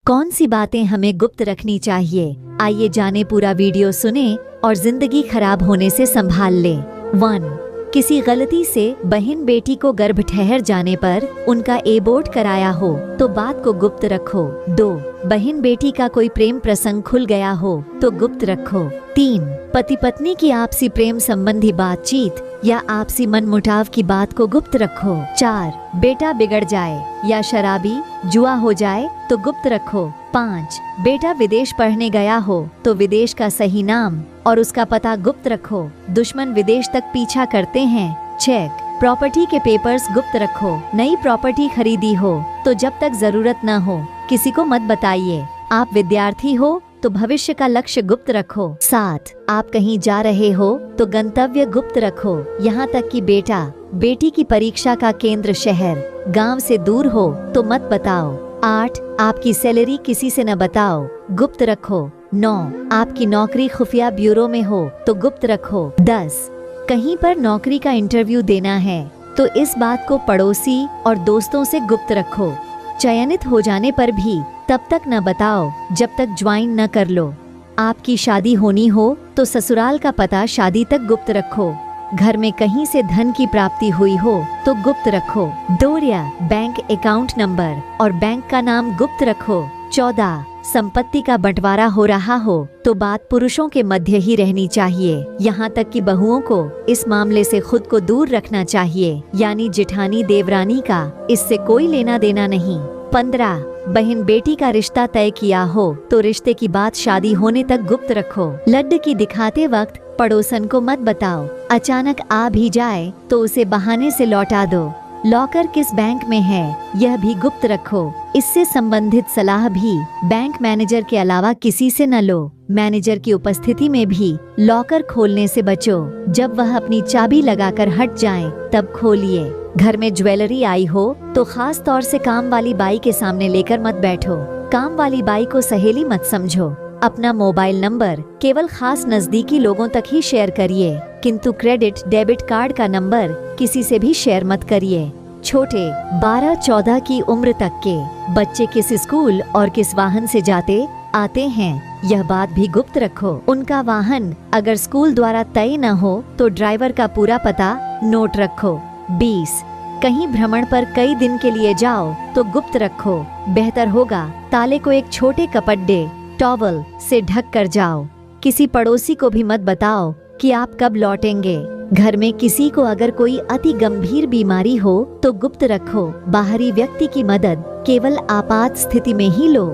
कौन सी बातें हमें गुप्त रखनी चाहिए? आइए जाने, पूरा वीडियो सुने और जिंदगी खराब होने से संभाल ले। 1. किसी गलती से बहन बेटी को गर्भ ठहर जाने पर उनका एबॉर्ट कराया हो तो बात को गुप्त रखो। 2. बहन बेटी का कोई प्रेम प्रसंग खुल गया हो तो गुप्त रखो। 3. पति पत्नी की आपसी प्रेम संबंधी बातचीत या आपसी मनमुटाव की बात को गुप्त रखो। 4. बेटा बिगड़ जाए या शराबी जुआ हो जाए तो गुप्त रखो। 5. बेटा विदेश पढ़ने गया हो तो विदेश का सही नाम और उसका पता गुप्त रखो। दुश्मन विदेश तक पीछा करते हैं, चेक। प्रॉपर्टी के पेपर्स गुप्त रखो। नई प्रॉपर्टी खरीदी हो तो जब तक जरूरत न हो किसी को मत बताइए। आप विद्यार्थी हो तो भविष्य का लक्ष्य गुप्त रखो। 7. आप कहीं जा रहे हो तो गंतव्य गुप्त रखो, यहाँ तक कि बेटा बेटी की परीक्षा का केंद्र शहर गांव से दूर हो तो मत बताओ। 8. आपकी सैलरी किसी से न बताओ, गुप्त रखो। 9. आपकी नौकरी खुफिया ब्यूरो में हो तो गुप्त रखो। 10. कहीं पर नौकरी का इंटरव्यू देना है तो इस बात को पड़ोसी और दोस्तों से गुप्त रखो। चयनित हो जाने पर भी तब तक न बताओ जब तक ज्वाइन न कर लो। आपकी शादी होनी हो तो ससुराल का पता शादी तक गुप्त रखो। घर में कहीं से धन की प्राप्ति हुई हो तो गुप्त रखो। 2. बैंक अकाउंट नंबर और बैंक का नाम गुप्त रखो। 14. संपत्ति का बंटवारा हो रहा हो तो बात पुरुषों के मध्य ही रहनी चाहिए, यहाँ तक कि बहुओं को इस मामले से खुद को दूर रखना चाहिए, यानी जिठानी देवरानी का इससे कोई लेना देना नहीं। 15. बहन बेटी का रिश्ता तय किया हो तो रिश्ते की बात शादी होने तक गुप्त रखो। लड्डू की दिखाते वक्त पड़ोसन को मत बताओ, अचानक आ भी जाए तो उसे बहाने से लौटा दो। लॉकर किस बैंक में है यह भी गुप्त रखो, इससे संबंधित सलाह भी बैंक मैनेजर के अलावा किसी से न लो। मैनेजर की उपस्थिति में भी लॉकर खोलने से बचो, जब वह अपनी चाबी लगाकर हट जाएं, तब खोलिए। घर में ज्वेलरी आई हो तो खास तौर से काम वाली बाई के सामने लेकर मत बैठो, काम वाली बाई को सहेली मत समझो। अपना मोबाइल नंबर केवल खास नजदीकी लोगों तक ही शेयर करिए, किंतु क्रेडिट डेबिट कार्ड का नंबर किसी से भी शेयर मत करिए। छोटे 12-14 की उम्र तक के बच्चे किस स्कूल और किस वाहन से जाते आते हैं यह बात भी गुप्त रखो। उनका वाहन अगर स्कूल द्वारा तय न हो तो ड्राइवर का पूरा पता नोट रखो। 20. कहीं भ्रमण पर कई दिन के लिए जाओ तो गुप्त रखो, बेहतर होगा ताले को एक छोटे कपड़े टॉवल से ढक कर जाओ। किसी पड़ोसी को भी मत बताओ कि आप कब लौटेंगे। घर में किसी को अगर कोई अति गंभीर बीमारी हो तो गुप्त रखो, बाहरी व्यक्ति की मदद केवल आपात स्थिति में ही लो।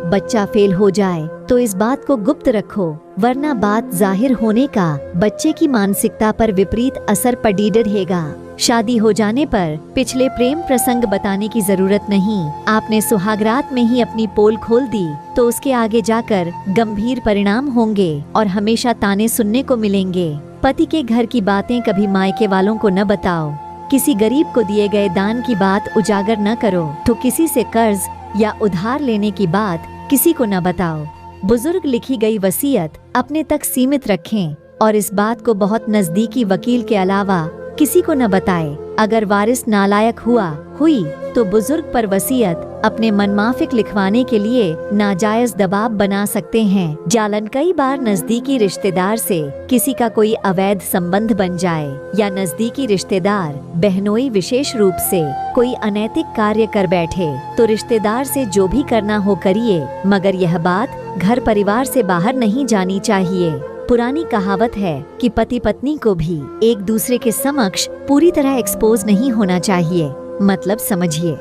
बच्चा फेल हो जाए तो इस बात को गुप्त रखो, वरना बात जाहिर होने का बच्चे की मानसिकता पर विपरीत असर पड़ी रहेगा। शादी हो जाने पर पिछले प्रेम प्रसंग बताने की जरूरत नहीं, आपने सुहागरात में ही अपनी पोल खोल दी तो उसके आगे जाकर गंभीर परिणाम होंगे और हमेशा ताने सुनने को मिलेंगे। पति के घर की बातें कभी मायके वालों को न बताओ। किसी गरीब को दिए गए दान की बात उजागर न करो तो किसी से कर्ज या उधार लेने की बात किसी को न बताओ। बुजुर्ग लिखी गई वसीयत अपने तक सीमित रखें और इस बात को बहुत नजदीकी वकील के अलावा किसी को न बताए। अगर वारिस नालायक हुई तो बुजुर्ग पर वसीयत अपने मनमाफिक लिखवाने के लिए नाजायज दबाव बना सकते हैं। जालन कई बार नजदीकी रिश्तेदार से किसी का कोई अवैध संबंध बन जाए या नजदीकी रिश्तेदार बहनोई विशेष रूप से कोई अनैतिक कार्य कर बैठे तो रिश्तेदार से जो भी करना हो करिए, मगर यह बात घर परिवार से बाहर नहीं जानी चाहिए। पुरानी कहावत है कि पति पत्नी को भी एक दूसरे के समक्ष पूरी तरह एक्सपोज नहीं होना चाहिए, मतलब समझिए।